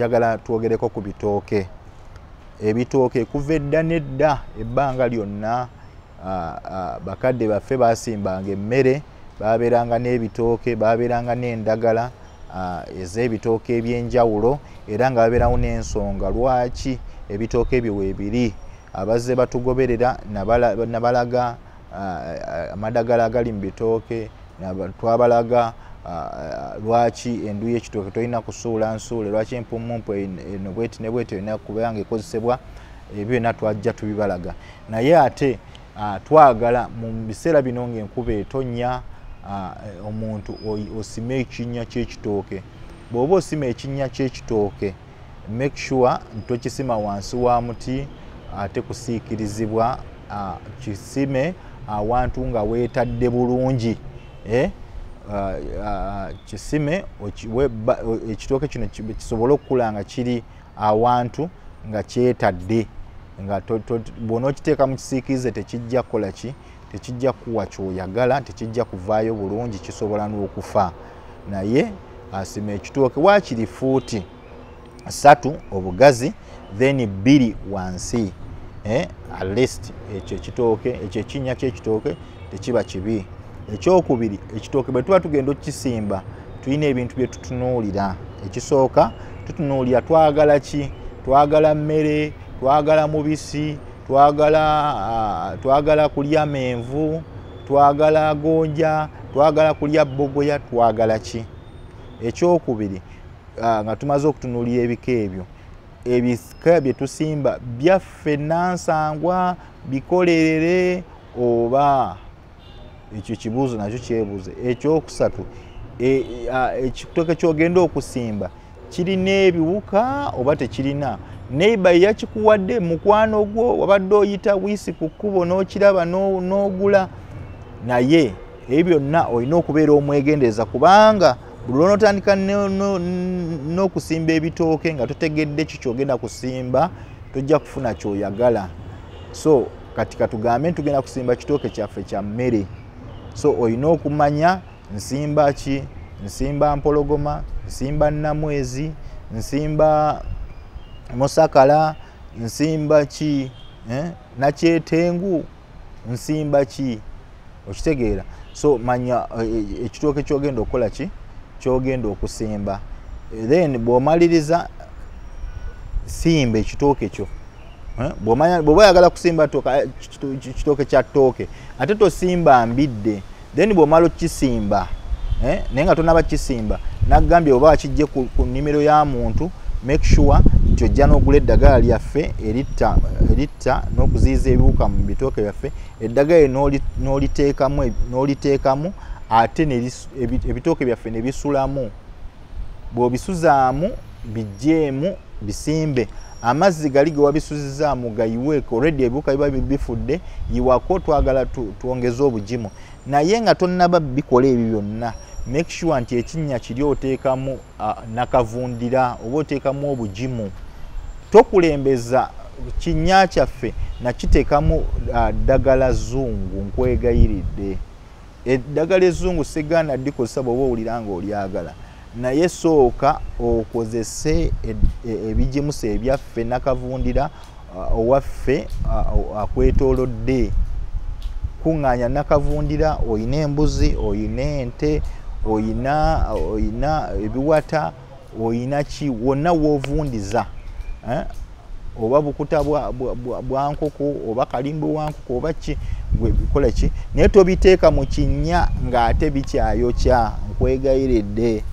njagala twogereko ku bitooke. Ebitooke kuva edda nedda ebbanga lyonna bakadde baffe basimbanga emmere, babeeranga n'ebitooke, babeeranga n'endagala ez'ebitooke ebyenjawulo, era nga babeerawo n'ensonga lwaki ebitooke ebyo weebiri. Abazze batugoberera nabalaga amadagala agali mu bitooke, twabalaga lwaki endu y'ekitooke tolina kusuula nsuule, lwaki empummumpu eno bweti ne bweti erina kubanga ekozesebwa, ebyo byonna twajja tubibalaga. Naye ate twagala mu biseera bino ng'enkuba etonnya, omuntu osime ekinnya ky'ekitooke. Bw'oba osima ekinnya ky'ekitooke, make sure tokisima wansi wa muti ate kusiikirizibwa, kisime awantu nga weetadde bulungi. Kisime ekitooke kino kisobole okukula nga kiri awantu nga kyetadde, nga bw'onookiteeka mu kisiikirize tekijja kukola ki, tekijja kuwa kyoyagala, tekijja kuvaayo bulungi, kisobola n'okufa. Naye asima ekitooke waakiri fuuti 3 obugazi, then 2 wansi, at least ekyo ekitooke, ekyo ekinnya ky'ekitooke tekiba kibi. Ekyokubiri, ekitooke bwe tuba tugenda okukisimba tulina ebintu bye tutunuulira. Ekisooka tutunuulira twagala ki, twagala mmere, twagala mubisi, twagala kulya menvu, twagala gonja, twagala kulya bogoya, twagala ki. Ekyokubiri, nga tumaze okutunuulira ebika ebyo, ebika bye tusimba byaffe nansangwa, bikolerere oba ekyo kibuuzo nakyo kyebuuze. Ekyokusatu, ekitooke ky'ogenda okusimba kirina ebiwuka oba tekirina. Neighbor yakikuwadde, mukwano gwo wabadde oyita wiisi ku kkubo n'okiraba n'ogula. Naye ebyo byonna olina okubeera omwegendereza, kubanga buli lw'onootandika n'okusimba ebitooke nga totegedde ki ky'ogenda kusimba, tojja kufuna ky'oyagala. So kati katugambe tugenda kusimba kitooke kyaffe kya mmere. So olina okumanya nsimba ki, nsimba mpologoma, nsimba nnamwezi, nsimba musakala, nsimba ki, nakyetengu, nsimba ki, okitegeera. So manya ekitooke ky'ogenda okukola ki, ky'ogenda okusimba. Then bw'omaliriza simba ekitooke kyo. Bw'oba oyagala kusimba kitooke kya ttooke, ate tosimba mbidde. Then bw'omala okisimba, naye nga tonaba kisimba, naggambye oba wakijje ku nnimiro ya muntu, make sure nti ojja n'ogula eddagala lyaffe eritta n'okuziyiza ebiwuka mu bitooke byaffe. Eddagala n'oliteekamu ate ebitooke byaffe ne bisulamu. Bw'obisuzaamu bijjeemu bisimbe. Amazzi gali ge wabisuzizaamu gayiweeko, already ebiwuka biba bifudde, yiwako, twagala twongeze obugimu. Naye nga tonnaba bikola ebyo byonna, make sure nti ekinnya kiri oteekamu nakavundira oba oteekamu obugimu. Tokulembeza kinnya kyaffe nakiteekamu ddagala zzungu, nkwegayiridde. Eddagala ezzungu sigaana ddikozesa bw'oba owulira nga olyagala. Naye sooka okozese ebigimusa ebyaffe nakavundira owaffe akwetoolodde. Kuŋŋaanya nakavundira, oyina embuzi, oyina ente, oyina ebiwata, oyina ki, wonna w'ovundiza. Oba bukuta bwa nkoko oba kalimbo wa nkoko oba ki, bikola ki. Naye tobiteeka mu kinnya ng'ate bikyayokya, nkwegayiridde.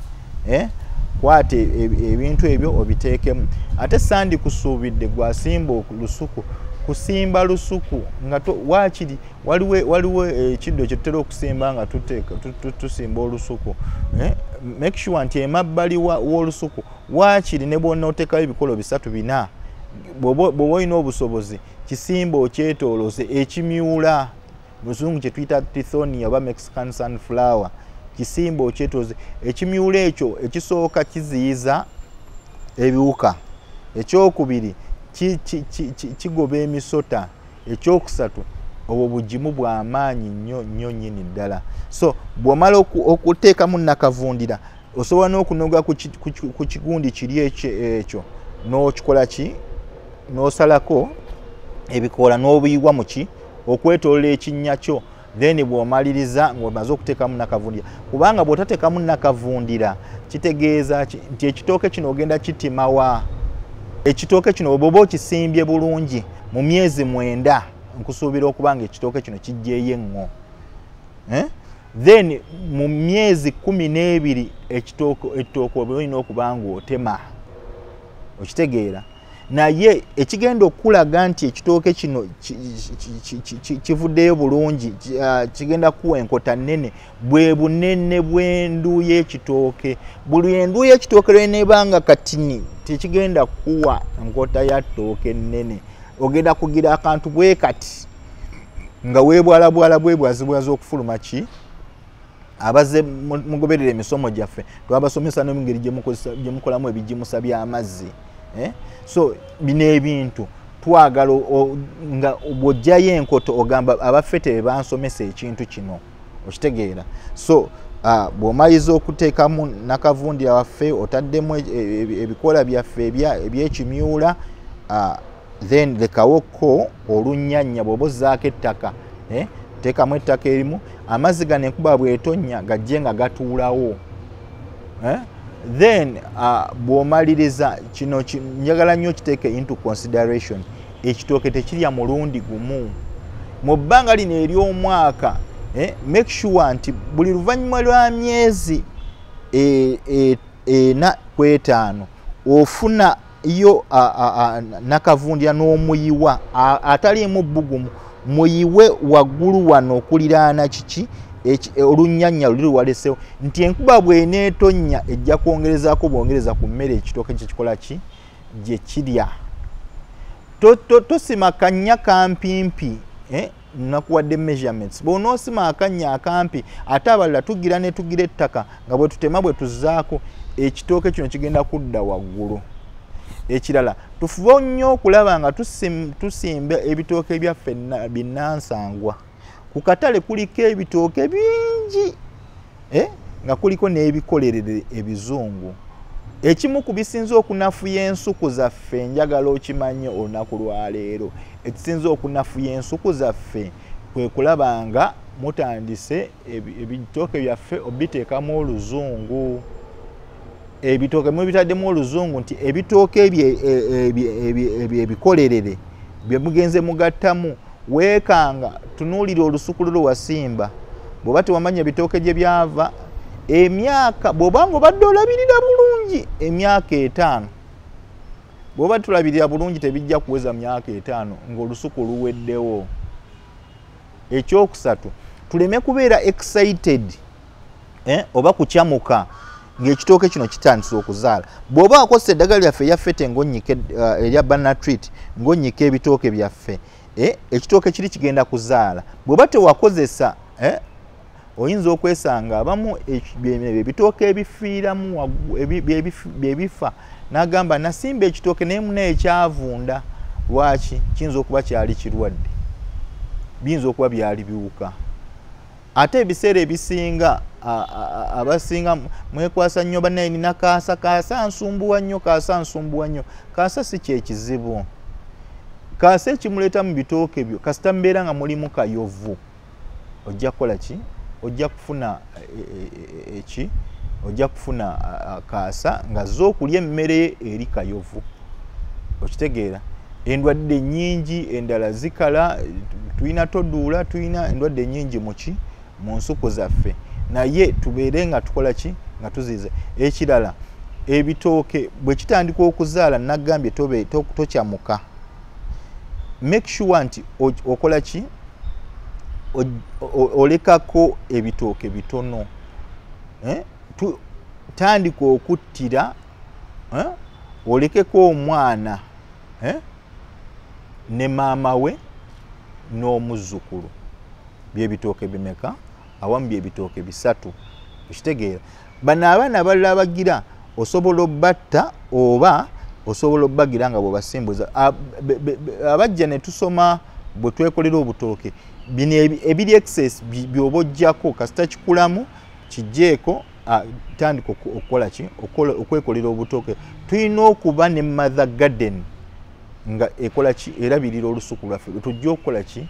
Kwata ebintu ebyo obiteekemu. Ate sandi kusuubidde gwasimba lusuku, kusimba lusuku nga waakiri waliwo ekiddo kye tutera okusimba nga tusimba olusuku. Make sure nti emabbali w'olusuku waakiri ne bw'onooteekayo ebikolo 3-4, bw'oba olina obusobozi kisimba okyetoolooze ekimyula, muzungu kye tuyita tithonia oba Mexican sunflower. Kisimba okyetoolooze ekimyula ekyo. Ekisooka kiziyiza ebiwuka, ekyokubiri kigoba emisota, ekyokusatu obwo bugimu bw'amaanyi nnyo nnyini ddala. So bw'omala okuteekamu nakavundira, osobola n'okunoga ku kigundi kiri ekyo n'okikola ki n'osalako ebikoola n'obuyiwa mu ki okwetolola ekinnya kyo, then bw'omaliriza ng'omaze okuteekamu nakavundira. Kubanga bw'otateekamu nakavundira kitegeeza nti ekitooke kino ogenda kitimawa. Ekitooke kino bw'oba okisimbye bulungi mu myezi 9 nkusuubira okuba nga ekitooke kino kijjeeyo enŋo. Then mu myezi 12 ettooke oba olina okuba ng'otema. Okitegeera? Naye ekigenda okulaga nti ekitooke kino kivuddeyo bulungi kigenda kuwa enkota nnene bwe bunene bw'endu y'ekitooke. Buli endu y'ekitooke lw'eneebanga katini tekigenda kuwa enkota ya ttooke nnene. Ogenda kugira akantu bwe kati nga weebwalabwala bwebwazibwaza okufuluma ki abaze mugoberera emisomo gyaffe twabasomesa n'engeri gye mukolamu ebijimusa by'amazzi. So bino ebintu twagala nga bw'ojjayo enkoto ogamba abaffe tebansomesa ekintu kino. Okitegeera? So bw'omaliza okuteekamu nakavundira waffe otaddemu ebikoola byaffe eby'ekimyula, then lekawokko olunyanya bw'oba ozzaako ettaka, teekamu ettaka erimu, amazzi gano enkuba bw'etonnya gajje nga gatuulawo. Then bw'omaliriza kino njagala nnyo kiteeke into consideration, ekitooke tekirya mulundi gumu mu bbanga lino ery'omwaka. Make sure nti buli luvannyuma lwa myezi 4 ku 5 ofuna yo nakavundira n'omuyiwa ataliimu bbugumu, muyiwe waggulu wano okuliraana kiki olunyanya luli walesewo, nti enkuba bw'eneetonnya ejja kwongerezaako bwongereza ku mmere ekitooke kyekikola ki gye kirya. Tosima akannya kampimpi, nakuwadde measurements. Bw'onoosima akannya akampi ate abalala tugira ne tugira ettaka nga bwe tutema bwe tuzzaako, ekitooke kino kigenda kudda waggulu. Ekirala tufube nnyo okulaba nga tusimba ebitooke byaffe binnansangwa. Ku katale kuliko ebitooke bingi, nga kuliko n'ebikolerere ebizungu. Ekimu ku bisinza okunafuya ensuku zaffe, njagala okimanye olunaku lwaleero, ekisinza okunafuya ensuku zaffe kwe kulaba nga mutandise ebitooke byaffe obiteekamu oluzungu. Ebitooke mubitaddemu oluzungu nti ebitooke ebikolerere bye mugenze mugattamu weekanga tunuulira olusukululu wasimba. Bw'oba tewamanya ebitooke gye byava, emyaka bw'oba ng'obadde olabirira bulungi emyaka 5, bw'oba tulabirira bulungi tebijja kuweza myaka 5 ng'olusuku luweddewo. Ekyokusatu, tuleme kubeera excited oba kukyamuka ng'ekitooke kino kitandise okuzaala. Bw'oba wakozesa eddagala lyaffe erya fete ng'onnyika erya Banatrit ng'onnyika ebitooke byaffe, ekitooke kiri kigenda kuzaala. Bw'oba tewakozesa, oyinza okwesanga abamu ebitooke ebifiiramu byebifa n'agamba nasimba ekitooke naye munaye kyavunda. Lwaki? Kiyinza okuba kyali kirwadde, biyinza okuba byali biwuka. Ate ebiseera ebisinga abasinga mwekwasa nnyo bannaye nina kaasa, kaasa nsumbuwa nnyo, kaasa nsumbuwa nnyo. Kaasa si kyekizibu. Kaasa ekimuleeta mu bitooke byo kasita mbeera nga mulimu kayovu, ojja kukola ki? Ojja kufuna eki? Ojja kufuna kaasa nga z'okulya emmere eri kayovu. Okitegeera? Endwadde nnyingi, endala zikala, tulina toduula, tulina endwadde nnyingi muki mu nsuku zaffe, naye tubeere nga tukola ki? Nga tuziiza. Ekirala, ebitooke bwe kitandika okuzaala nagambye tokyamuka. Make sure nti okola ki? Olekako ebitooke bitono. Tandika okuttira, olekeko omwana ne maama we n'omuzzukulu. Byebitooke bimeka? Awamu byebitooke 3. Okitegeera? Bano abaana abalala abagira osobola obbatta oba osobola obbagira nga bw'obasimbuza. Abajja ne tusoma bwe twekolera obutooke, bino ebiri excess by'oba ojjako kasita kikulamu kijjeeko tandika okukola ki okwekolera obutooke tulina okuba ne mother garden nga ekola ki erabirira olusuku lwaffe tujja okukola ki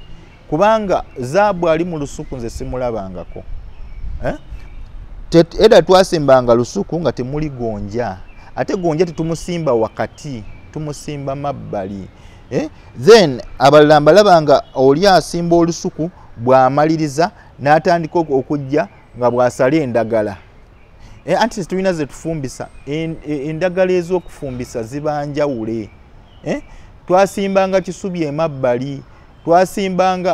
kubanga zaabu ali mu lusuku nze simulabangako era twasimbanga lusuku nga temuli gonja ate gonja tetumusimba wakati tumusimba mabbali then abalala mbalabanga oli asimba olusuku bw'amaliriza n'atandika okujja nga bw'asala endagala anti tulina ze tufumbisa endagala ez'okufumbisa ziba njawule twasimbanga kisubi emabbali twasimbanga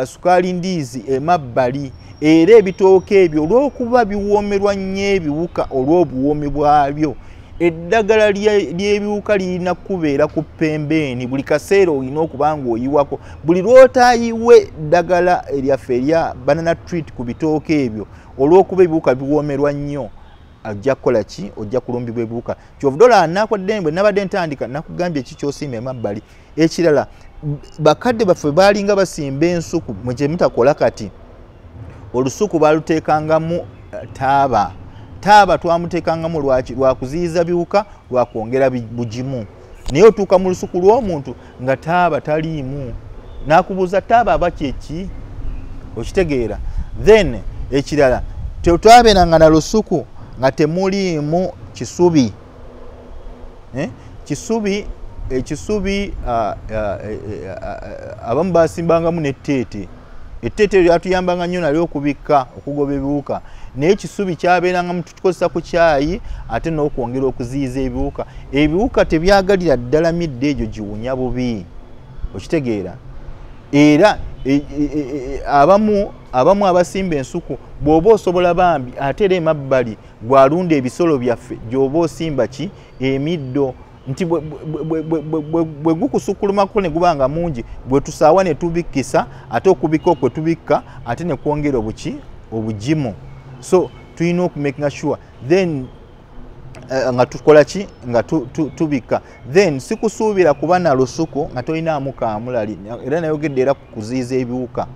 sukaali ndiizi emabbali era ebitooke ebyo olw'okuba biwoomerwa nnyo ebiwuka olw'obuwoomi bwabyo eddagala ly'ebiwuka lirina kubeera ku pembeeni buli kaseera olina okuba ng'oyiwako buli lw'otaayiwe ddagala eryaffe erya banana treat ku bitooke ebyo olw'okuba ebiwuka biwoomerwa nnyo ajja kukola ki ojja kulumbibwa ebiwuka kyovudola nakwadde bwe nabadde ntandika nakugambye eki kyosiima emabbali ekirala bakadde baffe baalinga basimba ensuku mwe gye mutakola kati olusuku baaluteekangamu taaba twamuteekangamu lwaki lwakuziyiza biwuka lwakwongera bugimu naye otuuka mu lusuku lw'omuntu nga taaba taliimu nakubuuza taaba aba kyeki okitegeera then ekirala tetwabeeranga na lusuku nga temuliimu kisubi ekisubi abamu basimbangamu netteete etteete lyatuyambanga nnyo nalyo okubikka okugoba ebiwuka naye ekisubi kyabeerangamu tukozesa ku kyayi ate n'okwongera okuziyiza ebiwuka tebyagalira ddala midde egyo giwunya bubi okitegeera era abamu abasimba ensuku bw'oba osobola bambi ate era emabbali bw'alunda ebisolo byaffe gy'oba osimba ki emiddo nti bwe gukusukulumako ne guba nga mungi bwe tusaawa ne tubikkisa ate okubikka okwe tubikka ate ne kwongera obugimu so tulina okumakinga sure then nga tukola ki nga tubikka then sikusuubira kuba na lusuku nga tolinaamu kaamulali era nayogedde era kukuziyiza ebiwuka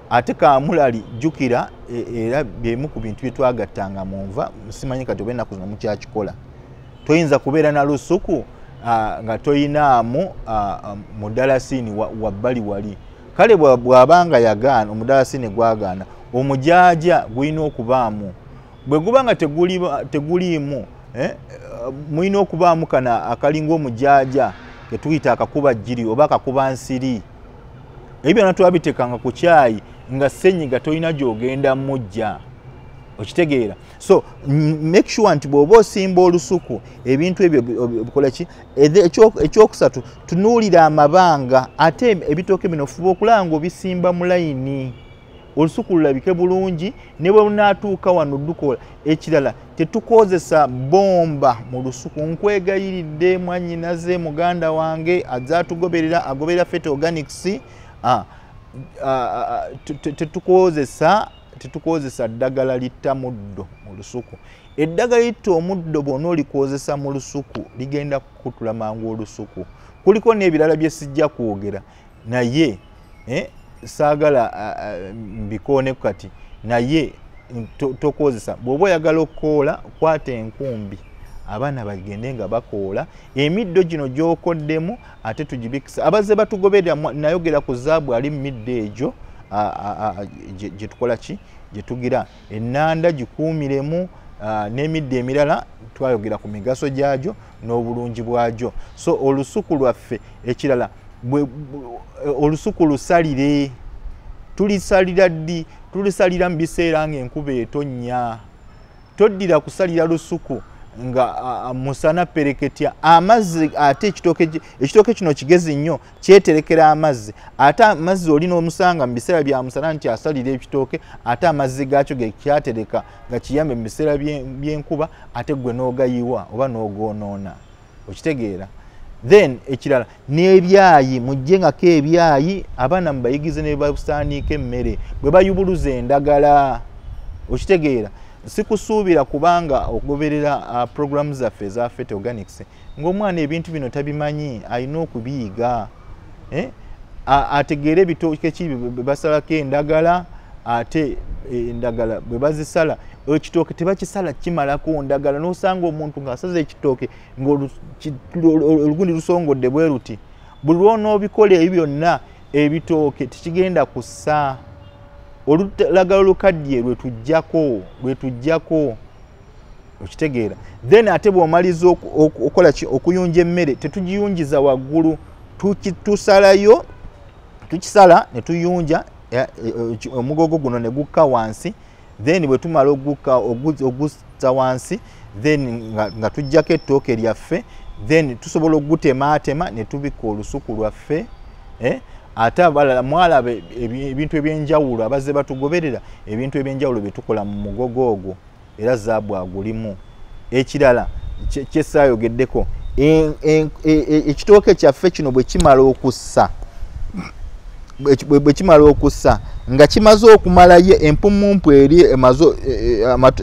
ate kaamulali jjukira era byemu ku bintu bye twagattanga mu nva simanyi kati oba ennaku zino mukyakikola toyinza kubeera na lusuku nga toyinaamu mudalasini wabbali wali kale bw'abanga yagaana omudalasini gwagaana omujaaja gulina okubaamu bwe guba nga teguliimu mulina okubaamu kana akalinga omujaaja ketuyita akakuba jjiri oba akakuba nsiri ebyo byonna twabiteekanga ku kyayi nga ssenyiga tolina gy'ogenda mujja okitegeera so make sure nti bw'oba osimba olusuku ebintu ebyo bikola ki ekyokusatu tunuulira amabanga ate ebitooke bino fuba okulaba ng'obisimba mu layini olusuku lulabike bulungi ne bwe lunaatuuka wano dukola ekirala tetukozesa bomba mu lusuku nkwegayiridde mwannyinaze muganda wange azaatugoberera agoberera Fet Organics tetukozesa ddagala litta muddo mu lusuku eddagala litta omuddo bw'ona olikozesa mu lusuku ligenda kukutula mangu olusuku kuliko n'ebirala bye sijja kwogera naye saagala mbikooneko kati naye tokozesa bw'oba oyagala okukoola kwata enkumbi abaana bagende nga bakoola emiddo gino gy'okoddemu ate tugibikisa abazze batugoberera nayogera ku zaabu ali mu middo egyo gye tukola ki gye tugira ennanda gikuumiremu n'emiddo emirala twayogera ku migaso gyagyo n'obulungi bwagyo so olusuku lwaffe ekirala olusuku lusalire tulisalira ddi tulisalira mu biseera ng'enkuba etonnya toddira kusalira lusuku nga musana pereketya amazzi ate ekitooke kino kigezi nnyo kyeterekera amazzi ate amazzi olina omusanga mu biseera bya musana nti asalira ekitooke ate amazzi gaakyo ge kyatereka nga kiyambe mu biseera by'enkuba ate gwe n'ogayiwa oba n'ogoonoona okitegeera then ekirala n'ebyayi mujjengako ebyayi abaana mubayigize ne basaaniika emmere bwe bayubuluza endagala okitegeera sikusuubira kubanga okugoberera programu zaffe eza Fet Organics ng'omwana ebintu bino tabimanyi alina okubiyiga ategeere ebitooke ki basalako endagala ate endagala bwe bazisala ekitooke tebakisala kimalako ndagala n'osanga omuntu ng'asaza ekitooke ng'olugundi lusongodde bwe ruti buli lw'onoobikola ebyo byonna ebitooke tekigenda kussa olulagala olukaddiye lwetujjako okitegeera then ate bw'omaliza okola ki okuyunja emmere tetugiyunjiza waggulu tusalayo tukisala ne tuyunja omugogo guno ne gukka wansi then bwe tumala ogutta wansi then nga tujjako ettooke lyaffe then tusobola ogutemaatema ne tubika olusuku lwaffe ate abalala mwalaba ebintu ebyenjawulo abazze batugoberera ebintu ebyenjawulo bye tukola mu mugogo ogwo era zaabu agulimu ekirala kyesaayogeddeko ekitooke kyaffe kino bwe kimala okussa nga kimaze okumalayo empumumpu eri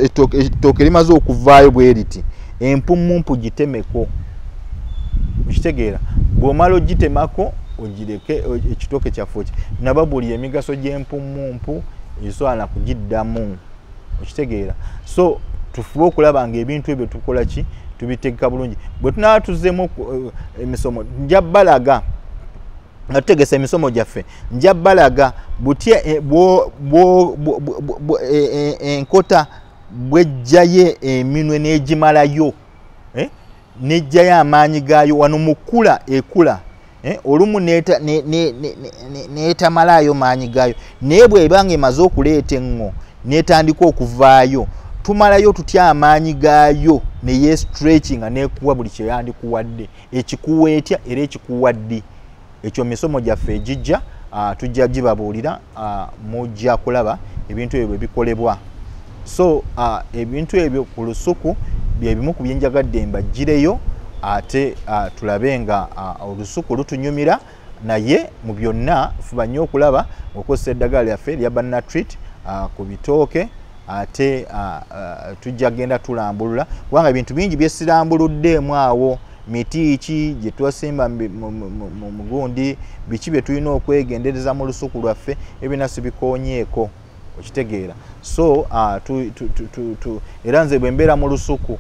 ettooke limaze okuvaayo bwe riti empumumpu gitemeko okitegeera bw'omala ogitemako ogireke ekitooke kyaffe naba buli emigaso gy'empumumpu esobola kugiddamu okitegeera so tufube okulaba ng'ebintu ebyo tukola ki tubitegeka bulungi bwe tunaba tuzzeemu emisomo nja balaga nga tutegesa emisomo gyaffe nja balaga butya enkota bwejjayo eminwe n'egimalayo nejjayo amaanyi gaayo wano mukula ekula olumu neetamalayo maanyi gaayo naye bw'ebanga emaze okuleeta eŋŋo netandika okuvaayo tumalayo tutya amaanyi gaayo neye stretching nekuwa buli kye yandikuwadde ekikuwa etya era ekikuwa ddi ekyo misomo gyaffe egijja tujja gibabuulira mujja kulaba ebintu ebyo bikolebwa so ebintu ebyo ku lusuku byebimu ku byenjagadde mbaggireyo ate tulabe nga olusuku lutunyumira naye mu byonna fuba nnyo okulaba ng'okozesa eddagala lyaffe lya Banatreat ku bitooke ate tujja genda tulambulula kubanga ebintu bingi byesirambuluddeemu awo miti ki gye twasimba mu mugundi biki bye tulina okwegendereza mu lusuku lwaffe ebina sibikoonyeeko okitegeera so era nze bwe mbeera mu lusuku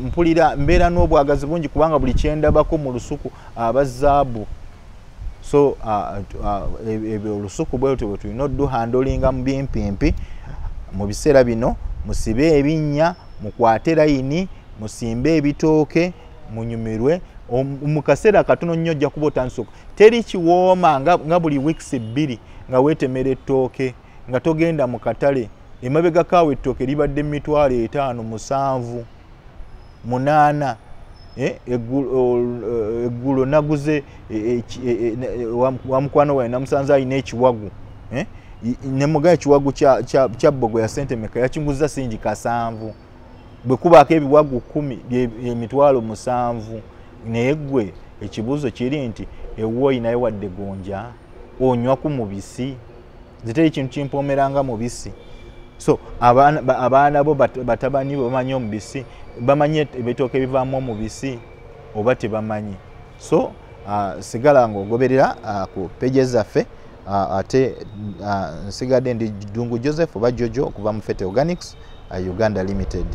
mpulira mbeera n'obwagazi bungi kubanga buli kyendabako mu lusuku abazaabu so ebyo olusuku bwe lutyo bwe tulina odduhandolinga mu bimpimpi mu biseera bino musibe ebinnya mukwate layini musimbe ebitooke munyumirwe mu kaseera katono nnyo ojja kuba otandise teri kiwooma nga buli wiikisi 2 nga weetemera ettooke nga togenda mu katale emabega kaawe ettooke libadde 5,000 7 eggulo naguze wa mukwano wawe namusanze alina ekiwagu nemugaye ekiwagu kya bbogo ya sente meka yakinguza singi 7 bwe kubaako ebiwagu 10 7,000 naye ggwe ekibuuzo kiri nti ewooyi naye wadde gonja onywa ku mubisi ziteri kintu kimpoomeranga mubisi so abaana bo batabani bamanyi omubisi bamanyi ebitooke bivaamu omubisi oba tebamanyi so sigala ng'ogoberera ku peje zaffe ate nsigadde ndi Dungu Joseph oba Jojo okuva mu Fete Organics Uganda Limited.